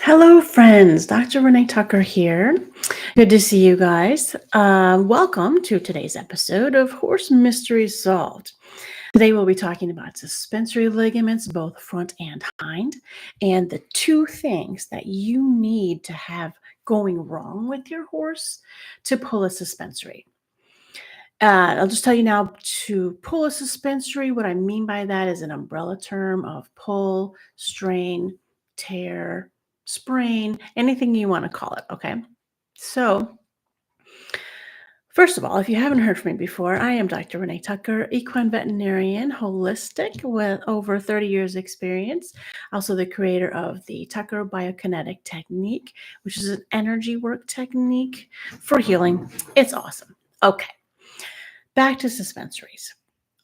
Hello, friends. Dr. Renee Tucker here. Good to see you guys. Welcome to today's episode of Horse Mysteries Solved. Today, we'll be talking about suspensory ligaments, both front and hind, and the two things that you need to have going wrong with your horse to pull a suspensory. I'll just tell you now, to pull a suspensory, what I mean by that is an umbrella term of pull, strain, tear, sprain, anything you want to call it. Okay. So, first of all, if you haven't heard from me before, I am Dr. Renee Tucker, equine veterinarian, holistic with over 30 years experience. Also the creator of the Tucker BioKinetic Technique, which is an energy work technique for healing. It's awesome. Okay. Back to suspensories.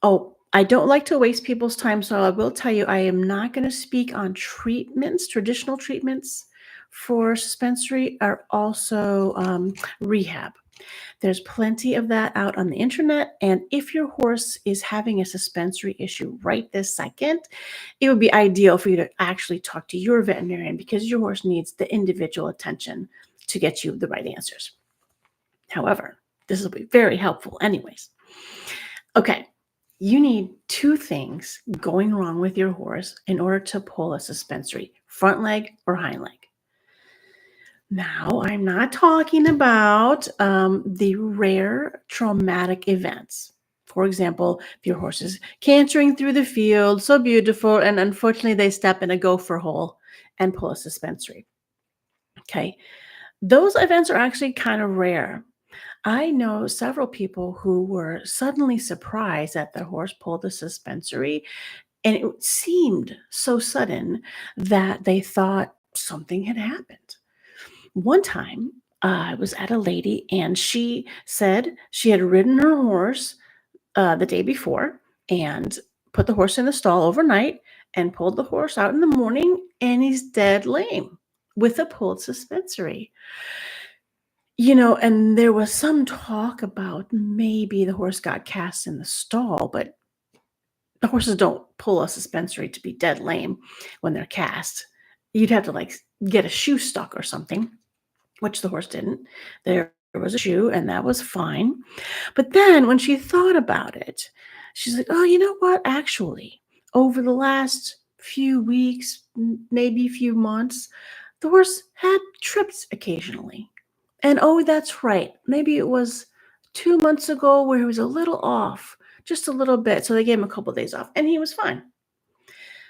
Oh, I don't like to waste people's time, so I will tell you I am not going to speak on treatments, traditional treatments for suspensory, or also rehab. There's plenty of that out on the internet, and if your horse is having a suspensory issue right this second, it would be ideal for you to actually talk to your veterinarian because your horse needs the individual attention to get you the right answers. However, this will be very helpful anyways. Okay, you need two things going wrong with your horse in order to pull a suspensory, front leg or hind leg. Now, I'm not talking about the rare traumatic events. For example, if your horse is cantering through the field, so beautiful, and unfortunately they step in a gopher hole and pull a suspensory. Okay, those events are actually kind of rare. I know several people who were suddenly surprised that their horse pulled a suspensory, and it seemed so sudden that they thought something had happened. One time, I was at a lady, and she said she had ridden her horse the day before and put the horse in the stall overnight and pulled the horse out in the morning, and he's dead lame with a pulled suspensory. And there was some talk about maybe the horse got cast in the stall, but the horses don't pull a suspensory to be dead lame when they're cast. You'd have to get a shoe stuck or something, which the horse didn't. There was a shoe, and that was fine. But then when she thought about it, she's like, oh, you know what? Actually, over the last few weeks, maybe a few months, the horse had trips occasionally. And oh, that's right. Maybe it was 2 months ago where he was a little off, just a little bit. So they gave him a couple of days off, and he was fine.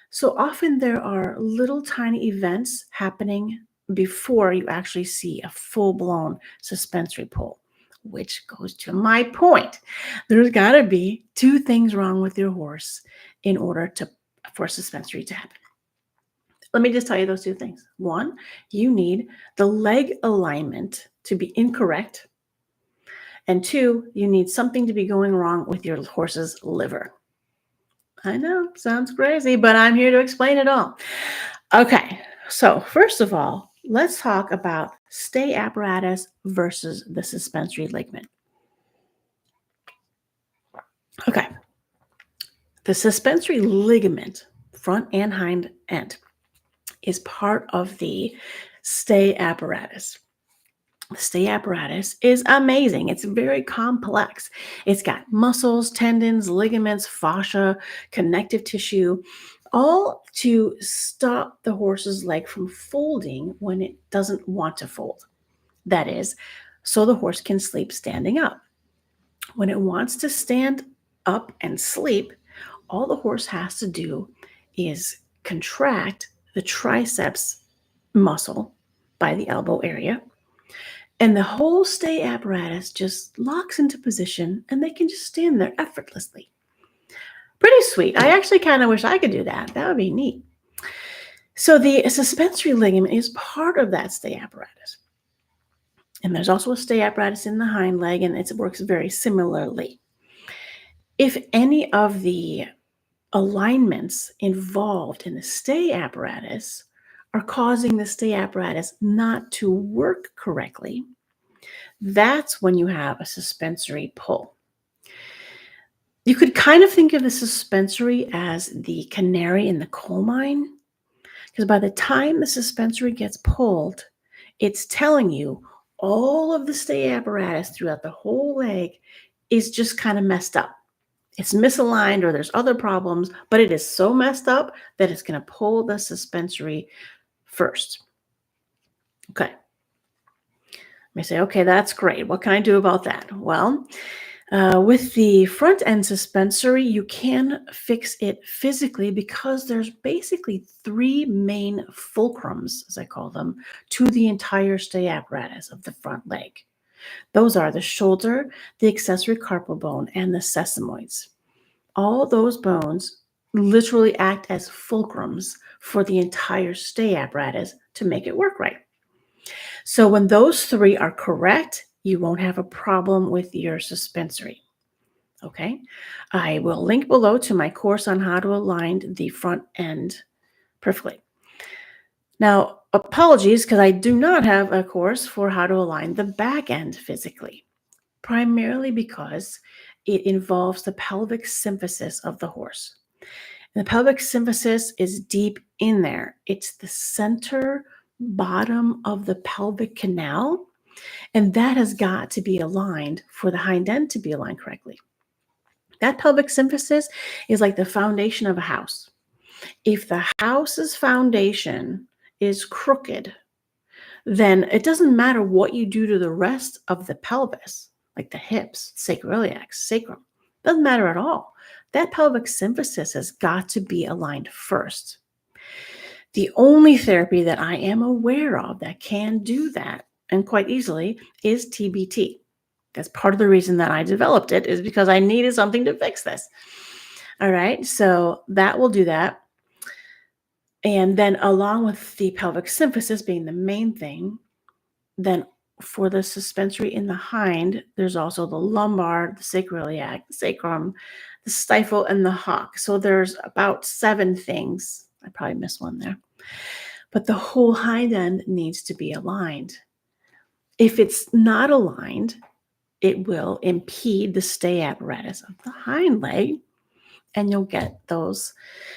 So often there are little tiny events happening before you actually see a full-blown suspensory pull, which goes to my point. There's got to be two things wrong with your horse in order for suspensory to happen. Let me just tell you those two things. One, you need the leg alignment to be incorrect. And two, you need something to be going wrong with your horse's liver. I know, sounds crazy, but I'm here to explain it all. Okay, so first of all, let's talk about stay apparatus versus the suspensory ligament. Okay, the suspensory ligament, front and hind end, is part of the stay apparatus. The stay apparatus is amazing. It's very complex. It's got muscles, tendons, ligaments, fascia, connective tissue, all to stop the horse's leg from folding when it doesn't want to fold. That is, so the horse can sleep standing up. When it wants to stand up and sleep, all the horse has to do is contract the triceps muscle by the elbow area, and the whole stay apparatus just locks into position, and they can just stand there effortlessly. Pretty sweet. I actually kind of wish I could do that. That would be neat. So the suspensory ligament is part of that stay apparatus. And there's also a stay apparatus in the hind leg, and it works very similarly. If any of the alignments involved in the stay apparatus are causing the stay apparatus not to work correctly, that's when you have a suspensory pull. You could kind of think of the suspensory as the canary in the coal mine, Because by the time the suspensory gets pulled, it's telling you all of the stay apparatus throughout the whole leg is just kind of messed up. It's misaligned or there's other problems, but it is so messed up that it's going to pull the suspensory first. Okay. You say, okay, that's great. What can I do about that? Well, with the front end suspensory, you can fix it physically because there's basically three main fulcrums, as I call them, to the entire stay apparatus of the front leg. Those are the shoulder, the accessory carpal bone, and the sesamoids. All those bones literally act as fulcrums for the entire stay apparatus to make it work right. So when those three are correct, you won't have a problem with your suspensory. Okay. I will link below to my course on how to align the front end perfectly. Now, apologies because I do not have a course for how to align the back end physically, primarily because it involves the pelvic symphysis of the horse. And the pelvic symphysis is deep in there. It's the center bottom of the pelvic canal, and that has got to be aligned for the hind end to be aligned correctly. That pelvic symphysis is like the foundation of a house. If the house's foundation is crooked, then it doesn't matter what you do to the rest of the pelvis, like the hips, sacroiliac, sacrum. Doesn't matter at all. That pelvic symphysis has got to be aligned first. The only therapy that I am aware of that can do that, and quite easily, is TBT. That's part of the reason that I developed it, is because I needed something to fix this. All right, so that will do that. And then along with the pelvic symphysis being the main thing, then for the suspensory in the hind, there's also the lumbar, the sacroiliac, the sacrum, the stifle, and the hock. So there's about 7 things. I probably missed one there. But the whole hind end needs to be aligned. If it's not aligned, it will impede the stay apparatus of the hind leg, and you'll get those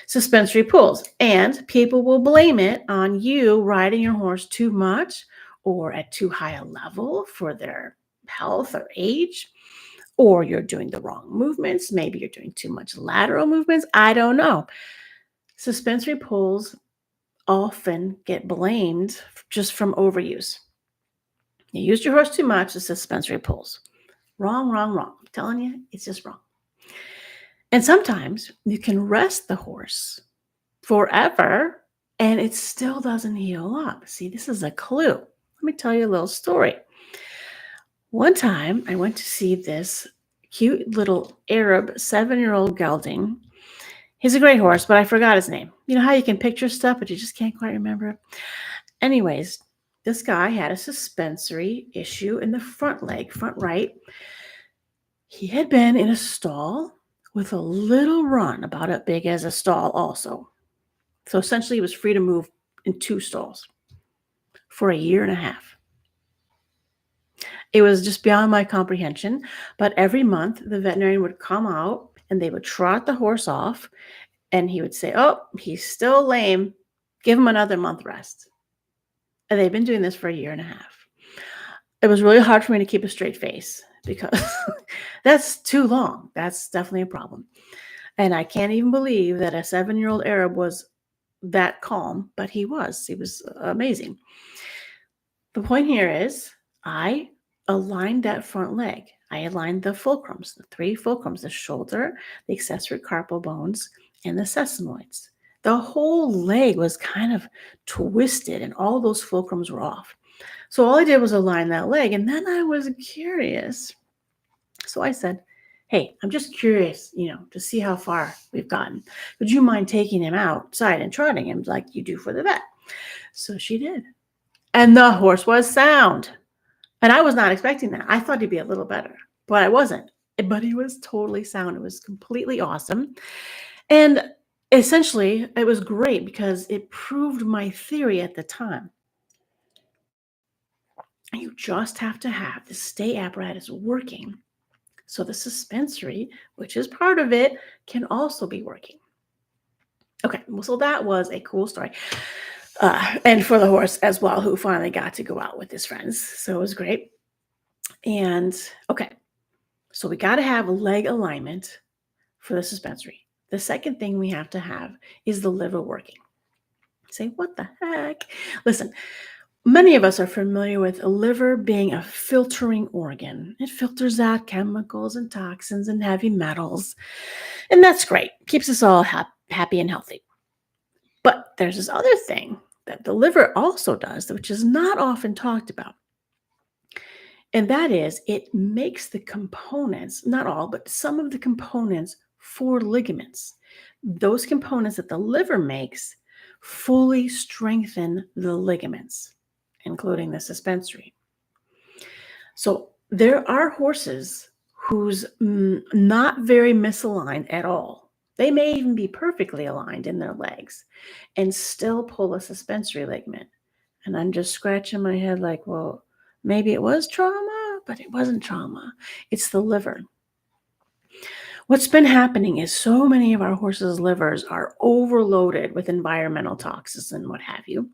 suspensory pulls. And people will blame it on you riding your horse too much or at too high a level for their health or age, or you're doing the wrong movements. Maybe you're doing too much lateral movements. I don't know. Suspensory pulls often get blamed just from overuse. You used your horse too much, the suspensory pulls. Wrong, wrong, wrong. I'm telling you, it's just wrong. And sometimes you can rest the horse forever and it still doesn't heal up. See, this is a clue. Let me tell you a little story. One time I went to see this cute little Arab 7-year-old gelding. He's a great horse, but I forgot his name. You know how you can picture stuff, but you just can't quite remember it? Anyways, this guy had a suspensory issue in the front leg, front right. He had been in a stall with a little run, about as big as a stall also. So essentially he was free to move in 2 stalls for a year and a half. It was just beyond my comprehension, but every month the veterinarian would come out and they would trot the horse off and he would say, "Oh, he's still lame. Give him another month rest." And they've been doing this for a year and a half. It was really hard for me to keep a straight face because that's too long. That's definitely a problem. And I can't even believe that a 7-year-old Arab was that calm, but he was. He was amazing. The point here is I aligned that front leg. I aligned the fulcrums, the 3 fulcrums, the shoulder, the accessory carpal bones, and the sesamoids. The whole leg was kind of twisted and all those fulcrums were off. So all I did was align that leg, and then I was curious. So I said, "Hey, I'm just curious, to see how far we've gotten. Would you mind taking him outside and trotting him like you do for the vet?" So she did. And the horse was sound. And I was not expecting that. I thought he'd be a little better, but I wasn't. But he was totally sound. It was completely awesome. And essentially, it was great because it proved my theory at the time. You just have to have the stay apparatus working so the suspensory, which is part of it, can also be working. Okay, well, so that was a cool story. and for the horse as well, who finally got to go out with his friends. So it was great. And okay, so we got to have leg alignment for the suspensory. The second thing we have to have is the liver working. Say, what the heck? Listen, many of us are familiar with a liver being a filtering organ. It filters out chemicals and toxins and heavy metals, and that's great. Keeps us all happy and healthy. But there's this other thing that the liver also does, which is not often talked about. And that is, it makes the components, not all, but some of the components for ligaments. Those components that the liver makes fully strengthen the ligaments, including the suspensory. So there are horses who's not very misaligned at all. They may even be perfectly aligned in their legs and still pull a suspensory ligament. And I'm just scratching my head like, well, maybe it was trauma, but it wasn't trauma. It's the liver. What's been happening is so many of our horses' livers are overloaded with environmental toxins and what have you,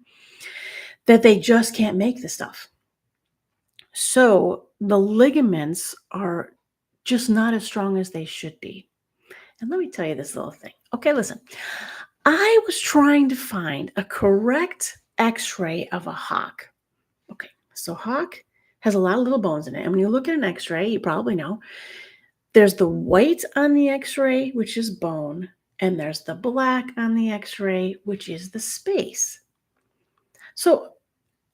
that they just can't make the stuff. So the ligaments are just not as strong as they should be. And let me tell you this little thing. Okay, listen. I was trying to find a correct x-ray of a hock. Okay, so hock has a lot of little bones in it. And when you look at an x-ray, you probably know, there's the white on the x-ray, which is bone, and there's the black on the x-ray, which is the space. So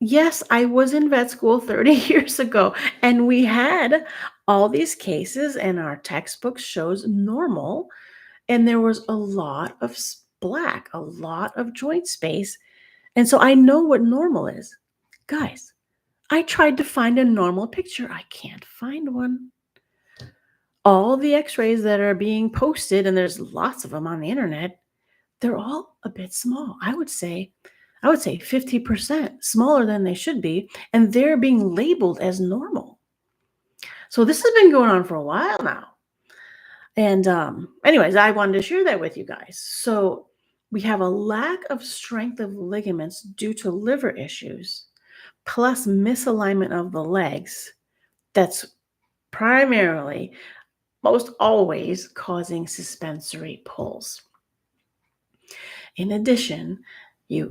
yes, I was in vet school 30 years ago, and we had all these cases, and our textbook shows normal, and there was a lot of black, a lot of joint space. And so I know what normal is. Guys, I tried to find a normal picture. I can't find one. All the x-rays that are being posted, and there's lots of them on the internet, they're all a bit small. I would say 50% smaller than they should be, and they're being labeled as normal. So this has been going on for a while now. And anyways, I wanted to share that with you guys. So we have a lack of strength of ligaments due to liver issues, plus misalignment of the legs. That's primarily, most always, causing suspensory pulls. In addition,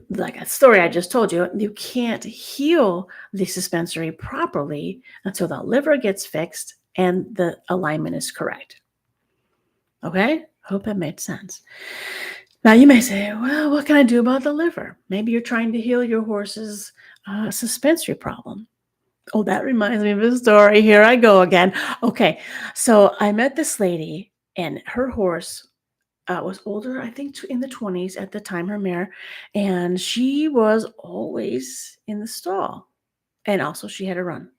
like a story I just told you, you can't heal the suspensory properly until the liver gets fixed and the alignment is correct. Okay? Hope that made sense. Now you may say, well, what can I do about the liver? Maybe you're trying to heal your horse's suspensory problem. Oh, that reminds me of a story. Here I go again. Okay, so I met this lady, and her horse was older, I think in the 20s at the time, her mare, and she was always in the stall. And also she had a run.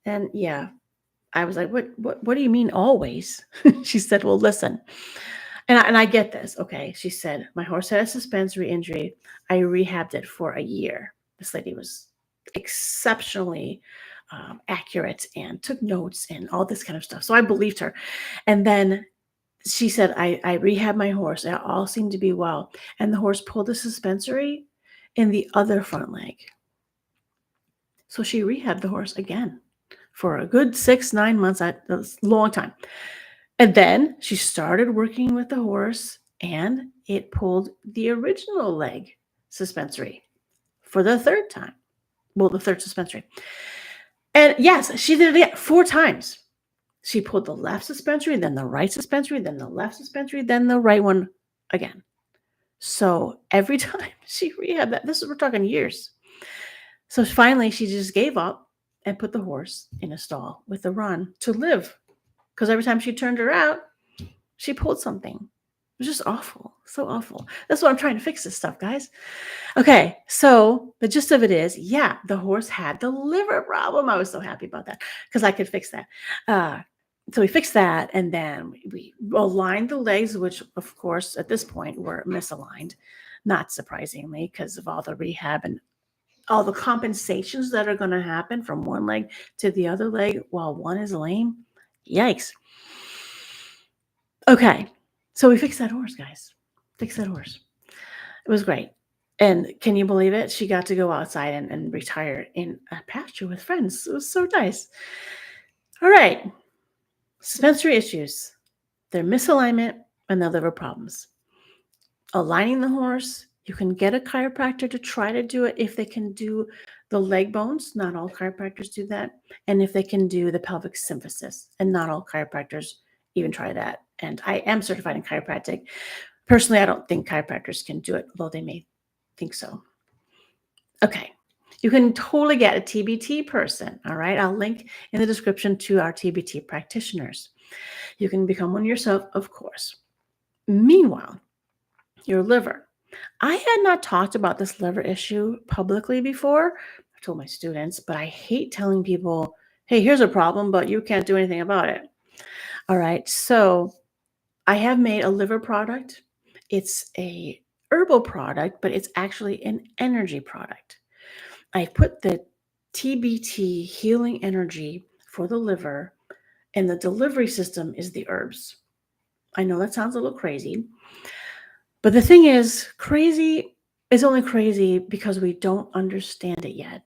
And yeah, I was like, what do you mean always? She said, well, listen. And I get this. Okay. She said, my horse had a suspensory injury. I rehabbed it for a year. This lady was exceptionally accurate and took notes and all this kind of stuff. So I believed her. And then she said, I rehabbed my horse. It all seemed to be well. And the horse pulled the suspensory in the other front leg. So she rehabbed the horse again for a good 6-9 months. That's a long time. And then she started working with the horse, and it pulled the original leg suspensory for the third time. Well, the third suspensory. And yes, she did it 4 times. She pulled the left suspensory, then the right suspensory, then the left suspensory, then the right one again. So every time she rehabbed that, we're talking years. So finally, she just gave up and put the horse in a stall with a run to live. Because every time she turned her out, she pulled something. It was just awful. So awful. That's why I'm trying to fix this stuff, guys. Okay, so the gist of it is, yeah, the horse had the liver problem. I was so happy about that because I could fix that. So we fixed that, and then we aligned the legs, which, of course, at this point were misaligned, not surprisingly, because of all the rehab and all the compensations that are going to happen from one leg to the other leg while one is lame. Yikes. Okay, so we fixed that horse, guys. Fixed that horse. It was great. And can you believe it? She got to go outside and retire in a pasture with friends. It was so nice. All right. Suspensory issues. They're misalignment and their liver problems. Aligning the horse, you can get a chiropractor to try to do it if they can do the leg bones. Not all chiropractors do that. And if they can do the pelvic symphysis. And not all chiropractors even try that. And I am certified in chiropractic. Personally, I don't think chiropractors can do it, although they may think so. Okay. You can totally get a TBT person. All right. I'll link in the description to our TBT practitioners. You can become one yourself, of course. Meanwhile, your liver. I had not talked about this liver issue publicly before. I told my students, but I hate telling people, hey, here's a problem, but you can't do anything about it. All right. So I have made a liver product. It's a herbal product, but it's actually an energy product. I put the TBT healing energy for the liver, and the delivery system is the herbs. I know that sounds a little crazy, but the thing is, crazy is only crazy because we don't understand it yet.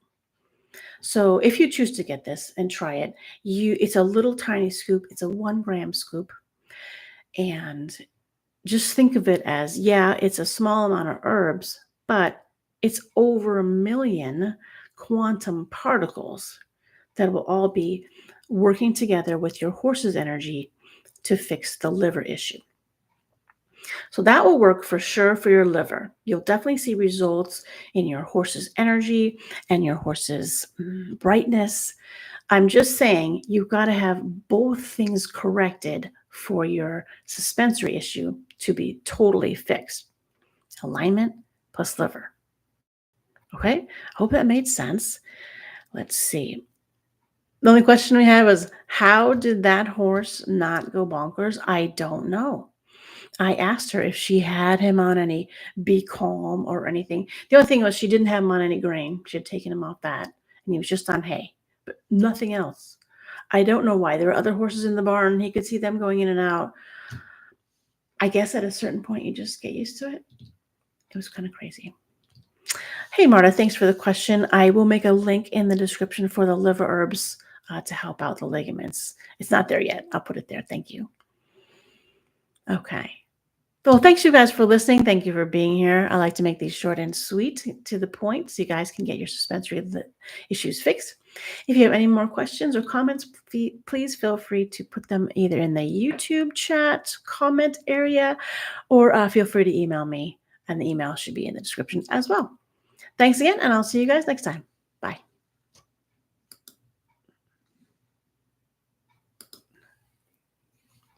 So if you choose to get this and try it, it's a little tiny scoop. It's a 1 gram scoop. And just think of it as, yeah, it's a small amount of herbs, but it's over 1 million quantum particles that will all be working together with your horse's energy to fix the liver issue. So that will work for sure for your liver. You'll definitely see results in your horse's energy and your horse's brightness. I'm just saying you've got to have both things corrected for your suspensory issue to be totally fixed. Alignment plus liver. Okay, hope that made sense. Let's see. The only question we have is, how did that horse not go bonkers? I don't know. I asked her if she had him on any Be Calm or anything. The only thing was she didn't have him on any grain. She had taken him off that, and he was just on hay, but nothing else. I don't know why. There were other horses in the barn. He could see them going in and out. I guess at a certain point, you just get used to it. It was kind of crazy. Hey, Marta, thanks for the question. I will make a link in the description for the liver herbs to help out the ligaments. It's not there yet. I'll put it there. Thank you. Okay. Well, thanks you guys for listening. Thank you for being here. I like to make these short and sweet to the point so you guys can get your suspensory issues fixed. If you have any more questions or comments, please feel free to put them either in the YouTube chat comment area or feel free to email me, and the email should be in the description as well. Thanks again, and I'll see you guys next time.